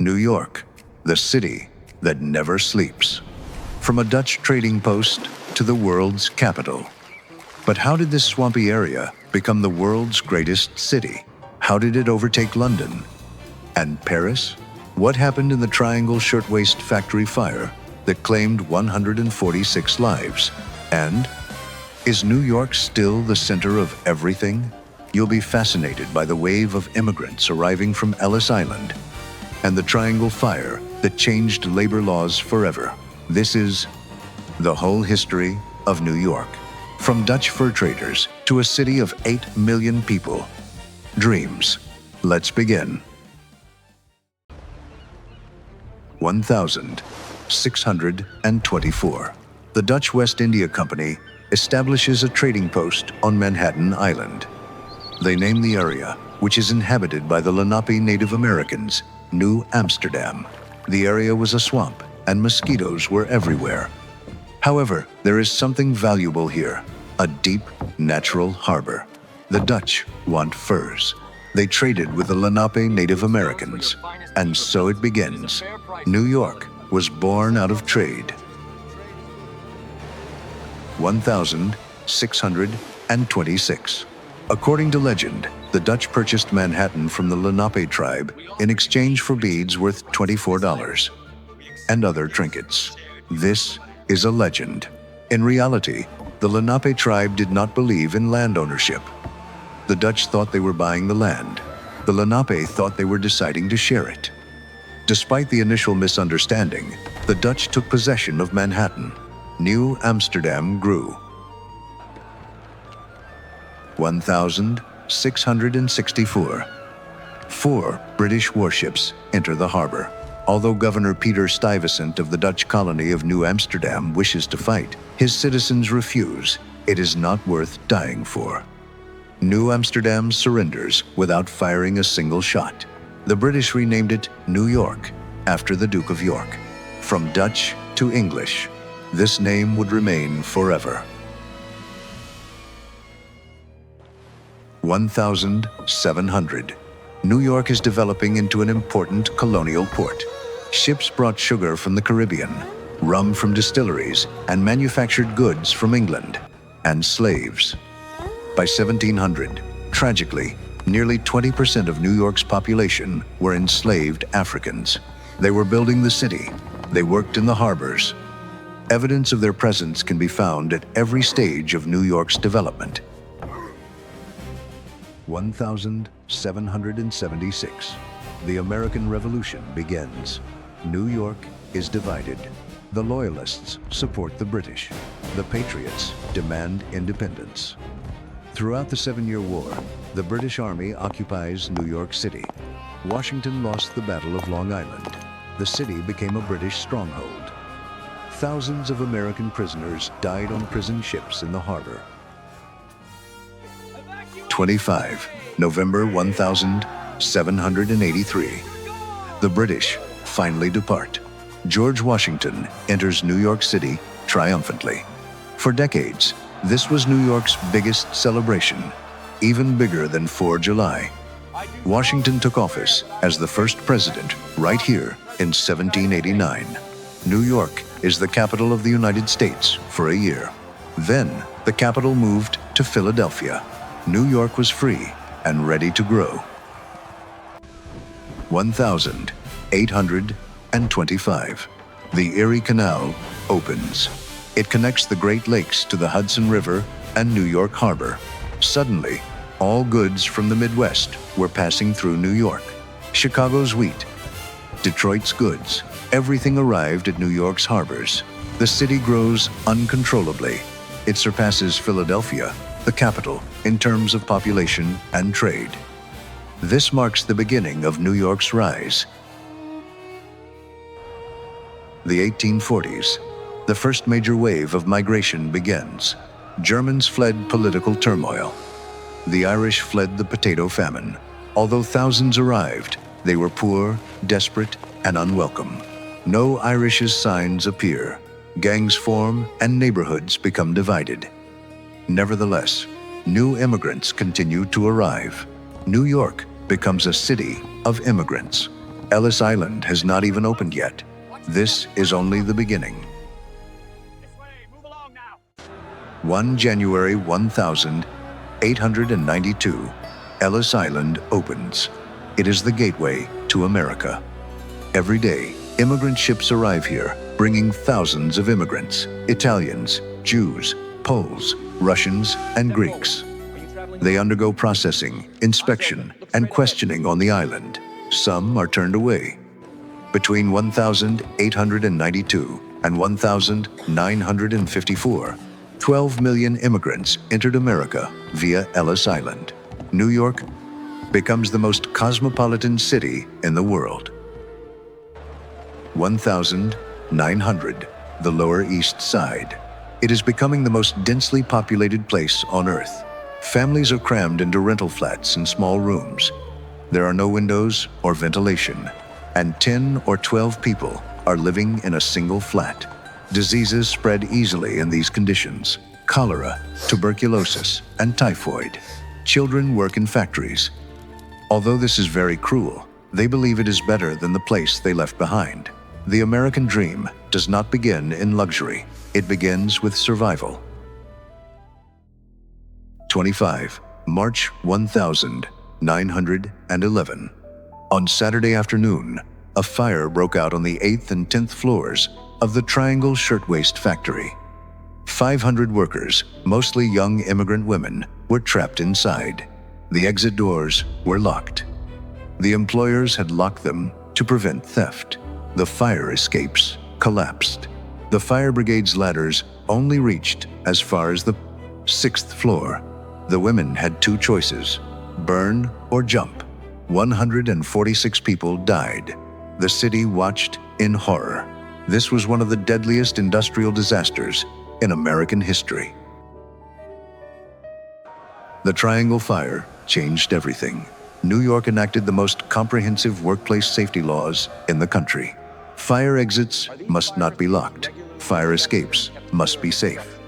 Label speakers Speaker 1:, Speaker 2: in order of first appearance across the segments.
Speaker 1: New York, the city that never sleeps. From a Dutch trading post to the world's capital. But how did this swampy area become the world's greatest city? How did it overtake London? And Paris? What happened in the Triangle Shirtwaist Factory fire that claimed 146 lives? And is New York still the center of everything? You'll be fascinated by the wave of immigrants arriving from Ellis Island and the Triangle Fire that changed labor laws forever. This is the whole history of New York. From Dutch fur traders to a city of 8 million people. Dreams. Let's begin. 1624. The Dutch West India Company establishes a trading post on Manhattan Island. They name the area, which is inhabited by the Lenape Native Americans, Nieuw Amsterdam. The area was a swamp, and mosquitoes were everywhere. However, there is something valuable here, a deep, natural harbor. The Dutch want furs. They traded with the Lenape Native Americans, and so it begins. New York was born out of trade. 1626. According to legend, the Dutch purchased Manhattan from the Lenape tribe in exchange for beads worth $24 and other trinkets. This is a legend. In reality, the Lenape tribe did not believe in land ownership. The Dutch thought they were buying the land. The Lenape thought they were deciding to share it. Despite the initial misunderstanding, the Dutch took possession of Manhattan. Nieuw Amsterdam grew. 1664. 4 British warships enter the harbor. Although Governor Peter Stuyvesant of the Dutch colony of Nieuw Amsterdam wishes to fight, his citizens refuse. It is not worth dying for. Nieuw Amsterdam surrenders without firing a single shot. The British renamed it New York, after the Duke of York. From Dutch to English, this name would remain forever. 1700. New York is developing into an important colonial port. Ships brought sugar from the Caribbean, rum from distilleries, and manufactured goods from England, and slaves. By 1700, tragically, nearly 20% of New York's population were enslaved Africans. They were building the city. They worked in the harbors. Evidence of their presence can be found at every stage of New York's development. 1776. The American Revolution begins. New York is divided. The Loyalists support the British. The Patriots demand independence. Throughout the 7-Year War, the British Army occupies New York City. Washington lost the Battle of Long Island. The city became a British stronghold. Thousands of American prisoners died on prison ships in the harbor. 25. November 1783. The British finally depart. George Washington enters New York City triumphantly. For decades, this was New York's biggest celebration, even bigger than 4 July. Washington took office as the first president right here in 1789. New York is the capital of the United States for a year. Then, the capital moved to Philadelphia. New York was free and ready to grow. 1825. The Erie Canal opens. It connects the Great Lakes to the Hudson River and New York Harbor. Suddenly, all goods from the Midwest were passing through New York. Chicago's wheat, Detroit's goods, everything arrived at New York's harbors. The city grows uncontrollably. It surpasses Philadelphia, the capital, in terms of population and trade. This marks the beginning of New York's rise. The 1840s. The first major wave of migration begins. Germans fled political turmoil. The Irish fled the potato famine. Although thousands arrived, they were poor, desperate, and unwelcome. No Irish's signs appear. Gangs form and neighborhoods become divided. Nevertheless, new immigrants continue to arrive. New York becomes a city of immigrants. Ellis Island has not even opened yet. This is only the beginning. 1 January 1892, Ellis Island opens. It is the gateway to America. Every day, immigrant ships arrive here, bringing thousands of immigrants, Italians, Jews, Poles, Russians, and Greeks. They undergo processing, inspection, and questioning on the island. Some are turned away. Between 1892 and 1954, 12 million immigrants entered America via Ellis Island. New York becomes the most cosmopolitan city in the world. 1900, the Lower East Side. It is becoming the most densely populated place on Earth. Families are crammed into rental flats and small rooms. There are no windows or ventilation, and 10 or 12 people are living in a single flat. Diseases spread easily in these conditions: cholera, tuberculosis, and typhoid. Children work in factories. Although this is very cruel, they believe it is better than the place they left behind. The American dream does not begin in luxury. It begins with survival. 25 March 1911. On Saturday afternoon, a fire broke out on the 8th and 10th floors of the Triangle Shirtwaist Factory. 500 workers, mostly young immigrant women, were trapped inside. The exit doors were locked. The employers had locked them to prevent theft. The fire escapes collapsed. The fire brigade's ladders only reached as far as the 6th floor. The women had two choices: burn or jump. 146 people died. The city watched in horror. This was one of the deadliest industrial disasters in American history. The Triangle Fire changed everything. New York enacted the most comprehensive workplace safety laws in the country. Fire exits must not be locked. Fire escapes must be safe.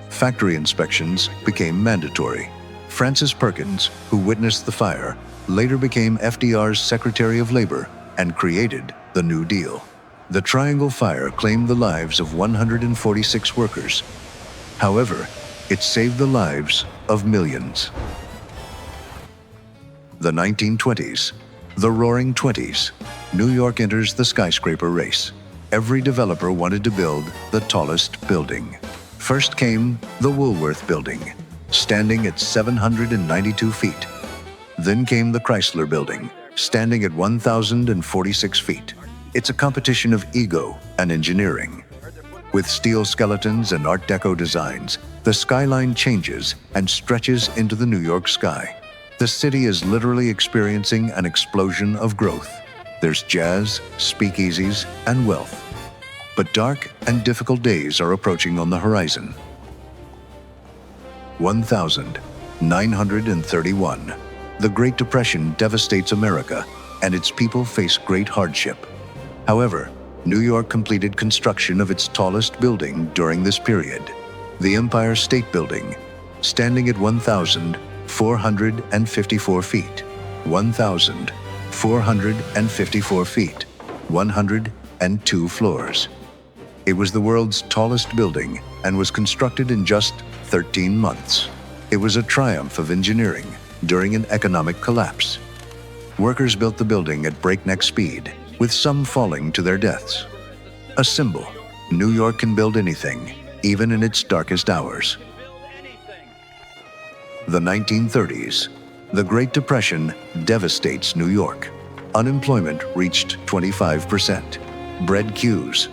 Speaker 1: Factory inspections became mandatory. Francis Perkins, who witnessed the fire, later became FDR's Secretary of Labor and created the New Deal. The Triangle Fire claimed the lives of 146 workers. However, it saved the lives of millions. The 1920s, the Roaring Twenties. New York enters the skyscraper race. Every developer wanted to build the tallest building. First came the Woolworth Building, standing at 792 feet. Then came the Chrysler Building, standing at 1,046 feet. It's a competition of ego and engineering. With steel skeletons and Art Deco designs, the skyline changes and stretches into the New York sky. The city is literally experiencing an explosion of growth. There's jazz, speakeasies, and wealth. But dark and difficult days are approaching on the horizon. 1931. The Great Depression devastates America, and its people face great hardship. However, New York completed construction of its tallest building during this period, the Empire State Building, standing at 1,454 feet. 1,454 feet, 102 floors. It was the world's tallest building and was constructed in just 13 months. It was a triumph of engineering during an economic collapse. Workers built the building at breakneck speed, with some falling to their deaths. A symbol: New York can build anything, even in its darkest hours. The 1930s. The Great Depression devastates New York. Unemployment reached 25%. Bread queues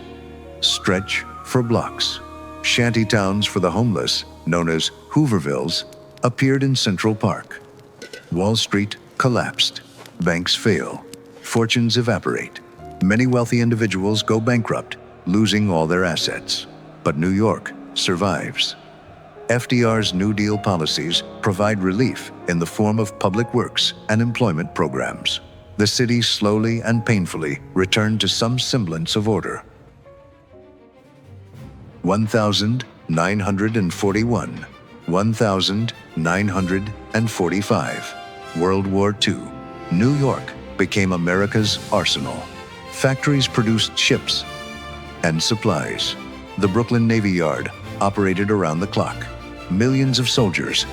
Speaker 1: stretch for blocks. Shanty towns for the homeless, known as Hoovervilles, appeared in Central Park. Wall Street collapsed. Banks fail. Fortunes evaporate. Many wealthy individuals go bankrupt, losing all their assets. But New York survives. FDR's New Deal policies provide relief in the form of public works and employment programs. The city slowly and painfully returned to some semblance of order. 1941. 1945. World War II. New York became America's arsenal. Factories produced ships and supplies. The Brooklyn Navy Yard operated around the clock. Millions of soldiers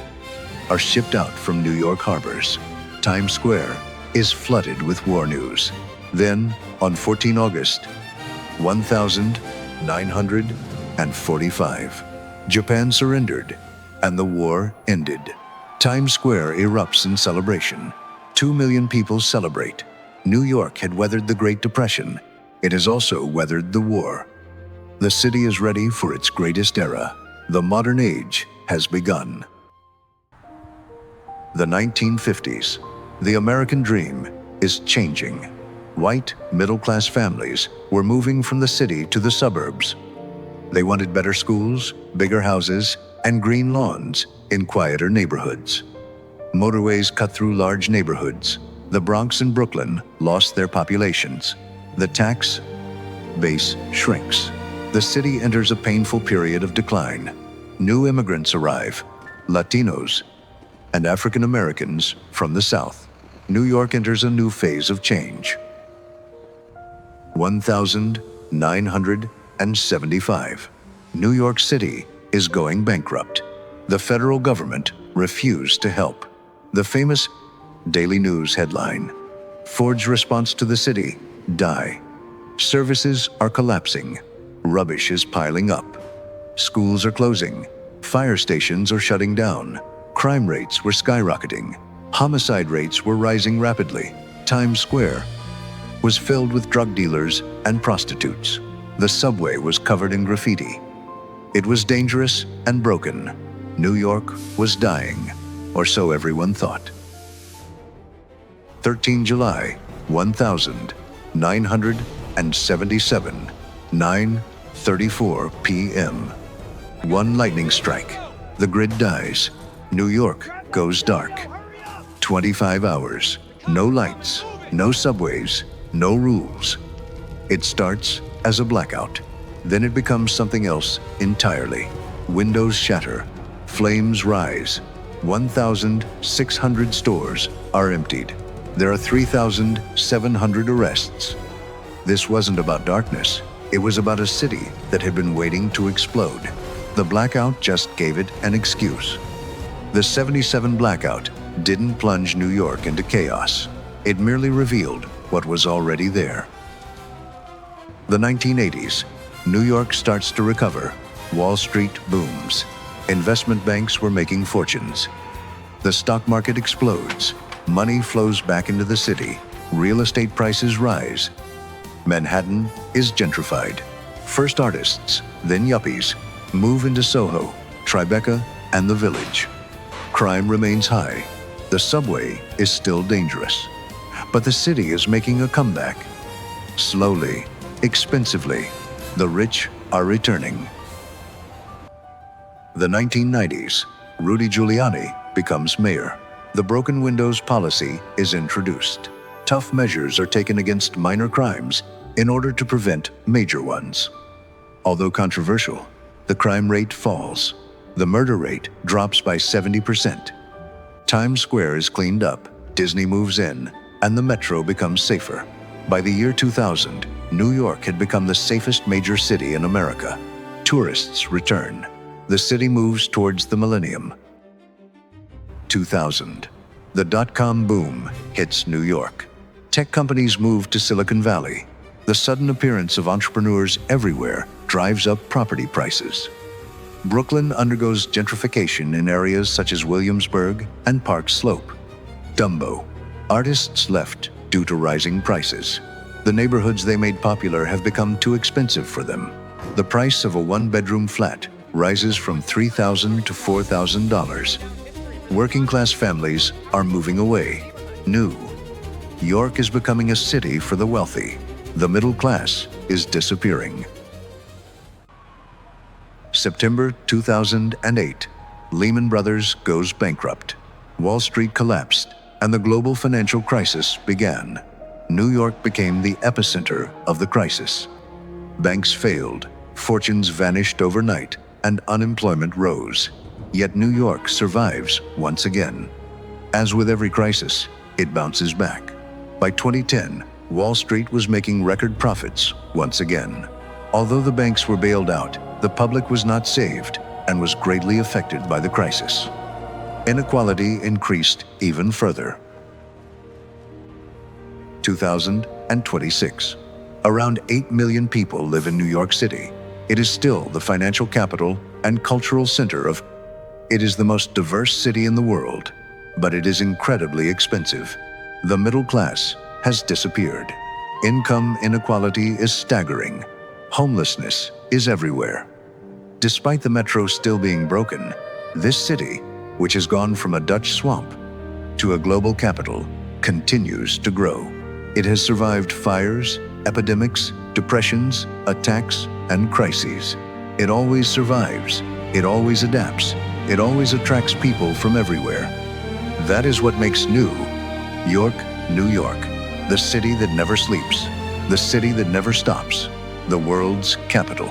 Speaker 1: are shipped out from New York harbors. Times Square is flooded with war news. Then, on 14 August 1945, Japan surrendered and the war ended. Times Square erupts in celebration. 2 million people celebrate. New York had weathered the Great Depression. It has also weathered the war. The city is ready for its greatest era. The modern age has begun. The 1950s. The American dream is changing. White, middle-class families were moving from the city to the suburbs. They wanted better schools, bigger houses, and green lawns in quieter neighborhoods. Motorways cut through large neighborhoods. The Bronx and Brooklyn lost their populations. The tax base shrinks. The city enters a painful period of decline. New immigrants arrive, Latinos and African Americans from the South. New York enters a new phase of change. 1975. New York City is going bankrupt. The federal government refused to help. The famous Daily News headline: Ford's response to the city, die. Services are collapsing. Rubbish is piling up. Schools are closing. Fire stations are shutting down. Crime rates were skyrocketing. Homicide rates were rising rapidly. Times Square was filled with drug dealers and prostitutes. The subway was covered in graffiti. It was dangerous and broken. New York was dying, or so everyone thought. 13 July 1977, 9:34 p.m. One lightning strike. The grid dies. New York goes dark. 25 hours. No lights, no subways, no rules. It starts as a blackout. Then it becomes something else entirely. Windows shatter. Flames rise. 1,600 stores are emptied. There are 3,700 arrests. This wasn't about darkness. It was about a city that had been waiting to explode. The blackout just gave it an excuse. The '77 blackout didn't plunge New York into chaos. It merely revealed what was already there. The 1980s. New York starts to recover. Wall Street booms. Investment banks were making fortunes. The stock market explodes. Money flows back into the city. Real estate prices rise. Manhattan is gentrified. First artists, then yuppies, move into Soho, Tribeca, and the Village. Crime remains high. The subway is still dangerous. But the city is making a comeback. Slowly, expensively, the rich are returning. The 1990s. Rudy Giuliani becomes mayor. The broken windows policy is introduced. Tough measures are taken against minor crimes in order to prevent major ones. Although controversial, the crime rate falls. The murder rate drops by 70%. Times Square is cleaned up, Disney moves in, and the metro becomes safer. By the year 2000, New York had become the safest major city in America. Tourists return. The city moves towards the millennium. 2000. The dot-com boom hits New York. Tech companies move to Silicon Valley. The sudden appearance of entrepreneurs everywhere drives up property prices. Brooklyn undergoes gentrification in areas such as Williamsburg and Park Slope. Dumbo. Artists left due to rising prices. The neighborhoods they made popular have become too expensive for them. The price of a one-bedroom flat rises from $3,000 to $4,000. Working-class families are moving away. New York is becoming a city for the wealthy. The middle class is disappearing. September 2008. Lehman Brothers goes bankrupt. Wall Street collapsed, and the global financial crisis began. New York became the epicenter of the crisis. Banks failed, fortunes vanished overnight, and unemployment rose. Yet New York survives once again. As with every crisis, it bounces back. By 2010, Wall Street was making record profits once again. Although the banks were bailed out, the public was not saved and was greatly affected by the crisis. Inequality increased even further. 2026. Around 8 million people live in New York City. It is still the financial capital and cultural center of. It is the most diverse city in the world, but it is incredibly expensive. The middle class has disappeared. Income inequality is staggering. Homelessness is everywhere. Despite the metro still being broken, this city, which has gone from a Dutch swamp to a global capital, continues to grow. It has survived fires, epidemics, depressions, attacks, and crises. It always survives. It always adapts. It always attracts people from everywhere. That is what makes New York, New York, the city that never sleeps, the city that never stops, the world's capital.